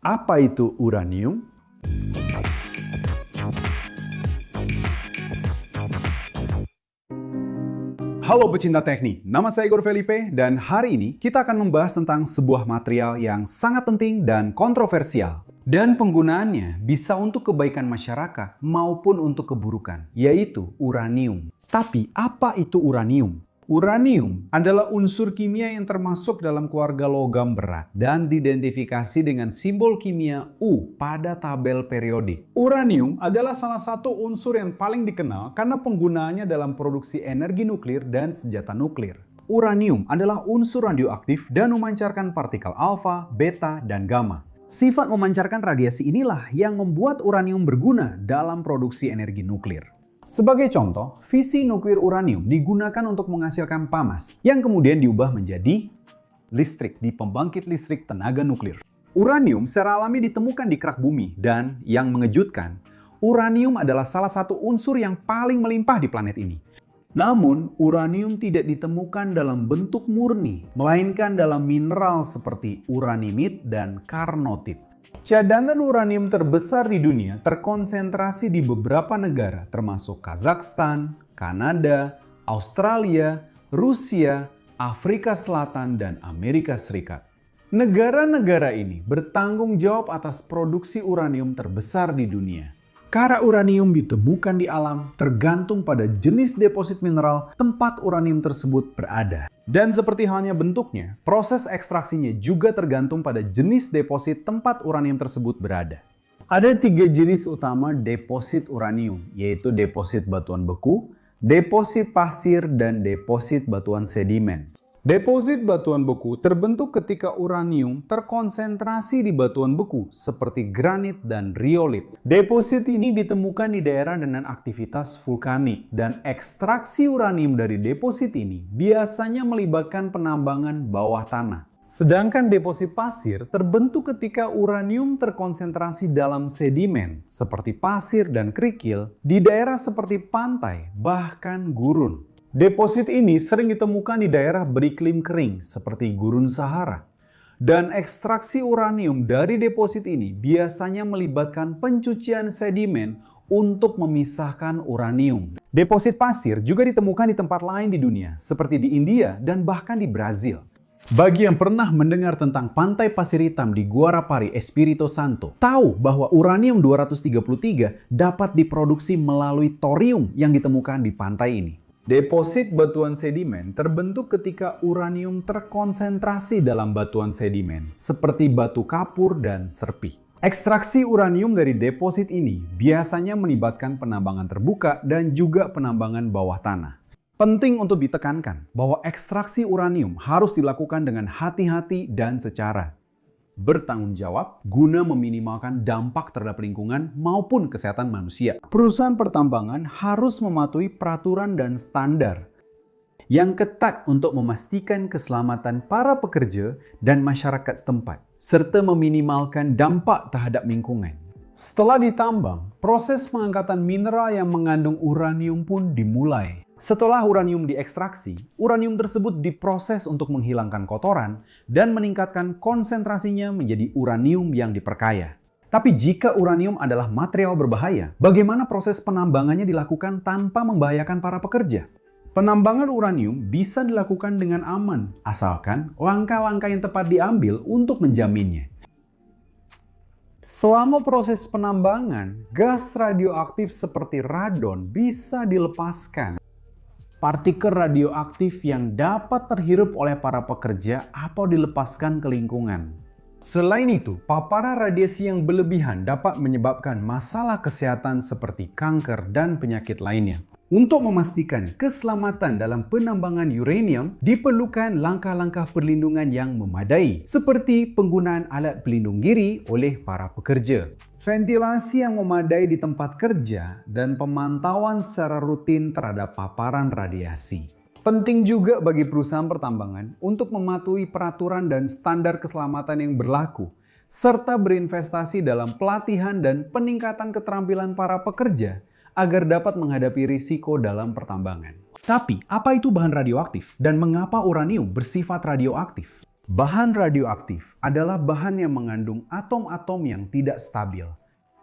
Apa itu uranium? Halo pecinta teknik, nama saya Igor Felipe dan hari ini kita akan membahas tentang sebuah material yang sangat penting dan kontroversial. Dan penggunaannya bisa untuk kebaikan masyarakat maupun untuk keburukan, yaitu uranium. Tapi apa itu uranium? Uranium adalah unsur kimia yang termasuk dalam keluarga logam berat dan diidentifikasi dengan simbol kimia U pada tabel periodik. Uranium adalah salah satu unsur yang paling dikenal karena penggunaannya dalam produksi energi nuklir dan senjata nuklir. Uranium adalah unsur radioaktif dan memancarkan partikel alfa, beta, dan gamma. Sifat memancarkan radiasi inilah yang membuat uranium berguna dalam produksi energi nuklir. Sebagai contoh, fisi nuklir uranium digunakan untuk menghasilkan pamas yang kemudian diubah menjadi listrik di pembangkit listrik tenaga nuklir. Uranium secara alami ditemukan di kerak bumi dan yang mengejutkan, uranium adalah salah satu unsur yang paling melimpah di planet ini. Namun, uranium tidak ditemukan dalam bentuk murni, melainkan dalam mineral seperti uranimid dan karnotit. Cadangan uranium terbesar di dunia terkonsentrasi di beberapa negara termasuk Kazakhstan, Kanada, Australia, Rusia, Afrika Selatan, dan Amerika Serikat. Negara-negara ini bertanggung jawab atas produksi uranium terbesar di dunia. Karena uranium ditemukan di alam tergantung pada jenis deposit mineral tempat uranium tersebut berada. Dan seperti halnya bentuknya, proses ekstraksinya juga tergantung pada jenis deposit tempat uranium tersebut berada. Ada 3 jenis utama deposit uranium, yaitu deposit batuan beku, deposit pasir, dan deposit batuan sedimen. Deposit batuan beku terbentuk ketika uranium terkonsentrasi di batuan beku seperti granit dan riolit. Deposit ini ditemukan di daerah dengan aktivitas vulkanik dan ekstraksi uranium dari deposit ini biasanya melibatkan penambangan bawah tanah. Sedangkan deposit pasir terbentuk ketika uranium terkonsentrasi dalam sedimen seperti pasir dan kerikil di daerah seperti pantai bahkan gurun. Deposit ini sering ditemukan di daerah beriklim kering seperti Gurun Sahara. Dan ekstraksi uranium dari deposit ini biasanya melibatkan pencucian sedimen untuk memisahkan uranium. Deposit pasir juga ditemukan di tempat lain di dunia, seperti di India dan bahkan di Brazil. Bagi yang pernah mendengar tentang pantai pasir hitam di Guarapari, Espírito Santo, tahu bahwa uranium-233 dapat diproduksi melalui thorium yang ditemukan di pantai ini. Deposit batuan sedimen terbentuk ketika uranium terkonsentrasi dalam batuan sedimen, seperti batu kapur dan serpih. Ekstraksi uranium dari deposit ini biasanya melibatkan penambangan terbuka dan juga penambangan bawah tanah. Penting untuk ditekankan bahwa ekstraksi uranium harus dilakukan dengan hati-hati dan secara bertanggung jawab guna meminimalkan dampak terhadap lingkungan maupun kesehatan manusia. Perusahaan pertambangan harus mematuhi peraturan dan standar yang ketat untuk memastikan keselamatan para pekerja dan masyarakat setempat, serta meminimalkan dampak terhadap lingkungan. Setelah ditambang, proses pengangkatan mineral yang mengandung uranium pun dimulai. Setelah uranium diekstraksi, uranium tersebut diproses untuk menghilangkan kotoran dan meningkatkan konsentrasinya menjadi uranium yang diperkaya. Tapi jika uranium adalah material berbahaya, bagaimana proses penambangannya dilakukan tanpa membahayakan para pekerja? Penambangan uranium bisa dilakukan dengan aman, asalkan langkah-langkah yang tepat diambil untuk menjaminnya. Selama proses penambangan, gas radioaktif seperti radon bisa dilepaskan. Partikel radioaktif yang dapat terhirup oleh para pekerja atau dilepaskan ke lingkungan. Selain itu, paparan radiasi yang berlebihan dapat menyebabkan masalah kesehatan seperti kanker dan penyakit lainnya. Untuk memastikan keselamatan dalam penambangan uranium, diperlukan langkah-langkah perlindungan yang memadai, seperti penggunaan alat pelindung diri oleh para pekerja, ventilasi yang memadai di tempat kerja, dan pemantauan secara rutin terhadap paparan radiasi. Penting juga bagi perusahaan pertambangan untuk mematuhi peraturan dan standar keselamatan yang berlaku, serta berinvestasi dalam pelatihan dan peningkatan keterampilan para pekerja agar dapat menghadapi risiko dalam pertambangan. Tapi, apa itu bahan radioaktif dan mengapa uranium bersifat radioaktif? Bahan radioaktif adalah bahan yang mengandung atom-atom yang tidak stabil.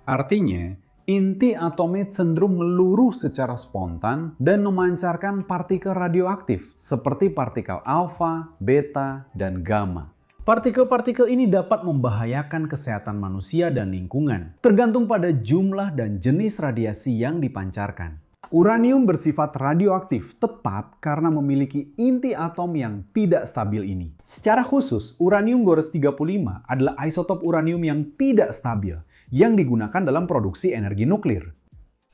Artinya, inti atomnya cenderung meluruh secara spontan dan memancarkan partikel radioaktif seperti partikel alfa, beta, dan gamma. Partikel-partikel ini dapat membahayakan kesehatan manusia dan lingkungan, tergantung pada jumlah dan jenis radiasi yang dipancarkan. Uranium bersifat radioaktif tepat karena memiliki inti atom yang tidak stabil ini. Secara khusus, uranium-235 adalah isotop uranium yang tidak stabil, yang digunakan dalam produksi energi nuklir.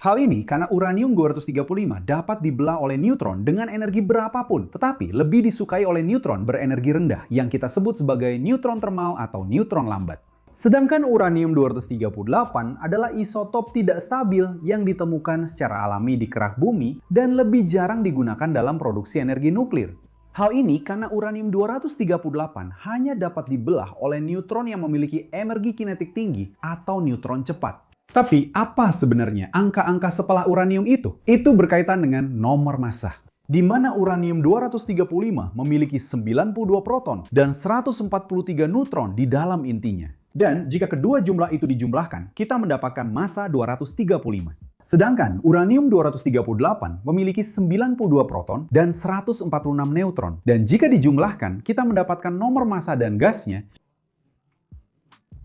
Hal ini karena uranium-235 dapat dibelah oleh neutron dengan energi berapapun, tetapi lebih disukai oleh neutron berenergi rendah yang kita sebut sebagai neutron termal atau neutron lambat. Sedangkan uranium-238 adalah isotop tidak stabil yang ditemukan secara alami di kerak bumi dan lebih jarang digunakan dalam produksi energi nuklir. Hal ini karena uranium-238 hanya dapat dibelah oleh neutron yang memiliki energi kinetik tinggi atau neutron cepat. Tapi apa sebenarnya angka-angka setelah uranium itu? Itu berkaitan dengan nomor massa, di mana uranium-235 memiliki 92 proton dan 143 neutron di dalam intinya. Dan jika kedua jumlah itu dijumlahkan, kita mendapatkan massa 235. Sedangkan uranium-238 memiliki 92 proton dan 146 neutron. Dan jika dijumlahkan, kita mendapatkan nomor massa dan gasnya.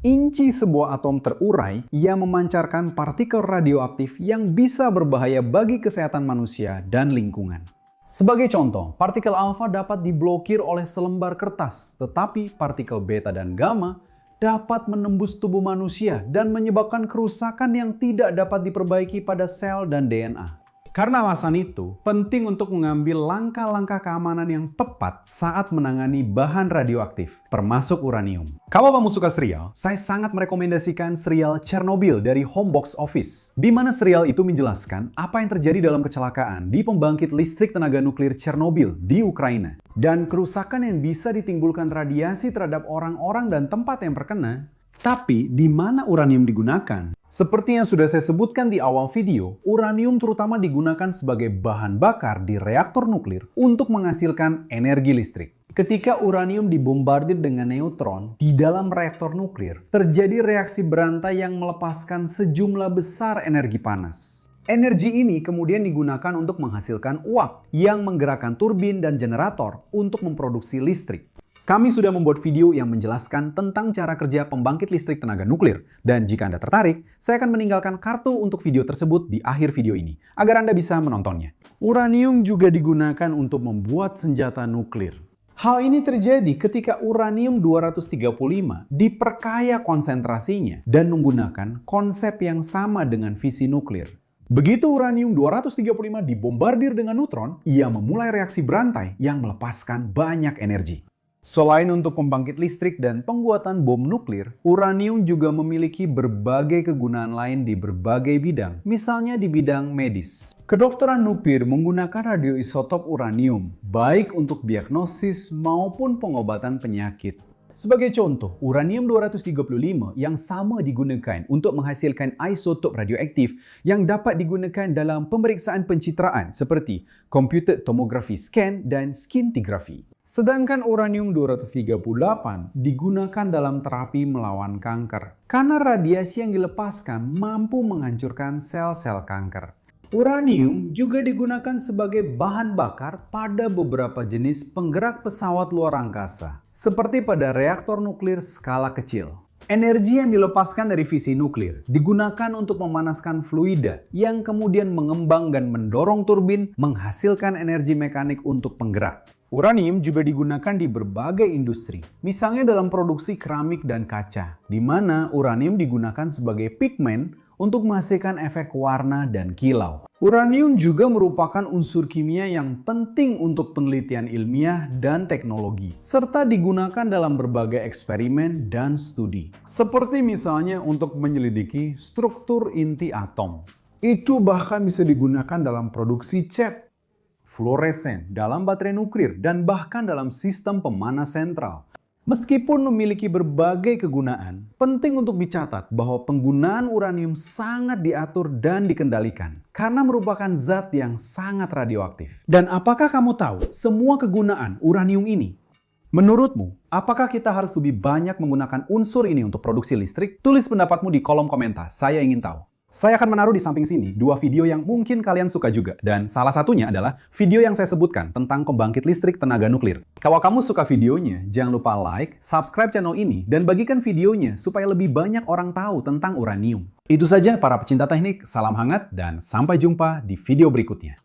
Inci sebuah atom terurai yang memancarkan partikel radioaktif yang bisa berbahaya bagi kesehatan manusia dan lingkungan. Sebagai contoh, partikel alfa dapat diblokir oleh selembar kertas, tetapi partikel beta dan gamma dapat menembus tubuh manusia dan menyebabkan kerusakan yang tidak dapat diperbaiki pada sel dan DNA. Karena alasan itu, penting untuk mengambil langkah-langkah keamanan yang tepat saat menangani bahan radioaktif, termasuk uranium. Kalau kamu suka serial, saya sangat merekomendasikan serial Chernobyl dari Home Box Office, di mana serial itu menjelaskan apa yang terjadi dalam kecelakaan di pembangkit listrik tenaga nuklir Chernobyl di Ukraina, dan kerusakan yang bisa ditimbulkan radiasi terhadap orang-orang dan tempat yang terkena. Tapi, di mana uranium digunakan? Seperti yang sudah saya sebutkan di awal video, uranium terutama digunakan sebagai bahan bakar di reaktor nuklir untuk menghasilkan energi listrik. Ketika uranium dibombardir dengan neutron di dalam reaktor nuklir, terjadi reaksi berantai yang melepaskan sejumlah besar energi panas. Energi ini kemudian digunakan untuk menghasilkan uap yang menggerakkan turbin dan generator untuk memproduksi listrik. Kami sudah membuat video yang menjelaskan tentang cara kerja pembangkit listrik tenaga nuklir. Dan jika Anda tertarik, saya akan meninggalkan kartu untuk video tersebut di akhir video ini, agar Anda bisa menontonnya. Uranium juga digunakan untuk membuat senjata nuklir. Hal ini terjadi ketika uranium-235 diperkaya konsentrasinya dan menggunakan konsep yang sama dengan fisi nuklir. Begitu uranium-235 dibombardir dengan neutron, ia memulai reaksi berantai yang melepaskan banyak energi. Selain untuk pembangkit listrik dan pembuatan bom nuklir, uranium juga memiliki berbagai kegunaan lain di berbagai bidang, misalnya di bidang medis. Kedokteran nuklir menggunakan radioisotop uranium, baik untuk diagnosis maupun pengobatan penyakit. Sebagai contoh, uranium-235 yang sama digunakan untuk menghasilkan isotop radioaktif yang dapat digunakan dalam pemeriksaan pencitraan seperti computed tomography scan dan scintigraphy. Sedangkan uranium-238 digunakan dalam terapi melawan kanker karena radiasi yang dilepaskan mampu menghancurkan sel-sel kanker. Uranium juga digunakan sebagai bahan bakar pada beberapa jenis penggerak pesawat luar angkasa, seperti pada reaktor nuklir skala kecil. Energi yang dilepaskan dari fisi nuklir digunakan untuk memanaskan fluida yang kemudian mengembang dan mendorong turbin menghasilkan energi mekanik untuk penggerak. Uranium juga digunakan di berbagai industri, misalnya dalam produksi keramik dan kaca, di mana uranium digunakan sebagai pigmen untuk menghasilkan efek warna dan kilau. Uranium juga merupakan unsur kimia yang penting untuk penelitian ilmiah dan teknologi, serta digunakan dalam berbagai eksperimen dan studi. Seperti misalnya untuk menyelidiki struktur inti atom. Itu bahkan bisa digunakan dalam produksi cat, fluoresen, dalam baterai nuklir, dan bahkan dalam sistem pemanas sentral. Meskipun memiliki berbagai kegunaan, penting untuk dicatat bahwa penggunaan uranium sangat diatur dan dikendalikan karena merupakan zat yang sangat radioaktif. Dan apakah kamu tahu semua kegunaan uranium ini? Menurutmu, apakah kita harus lebih banyak menggunakan unsur ini untuk produksi listrik? Tulis pendapatmu di kolom komentar, saya ingin tahu. Saya akan menaruh di samping sini dua video yang mungkin kalian suka juga. Dan salah satunya adalah video yang saya sebutkan tentang pembangkit listrik tenaga nuklir. Kalau kamu suka videonya, jangan lupa like, subscribe channel ini, dan bagikan videonya supaya lebih banyak orang tahu tentang uranium. Itu saja para pecinta teknik, salam hangat, dan sampai jumpa di video berikutnya.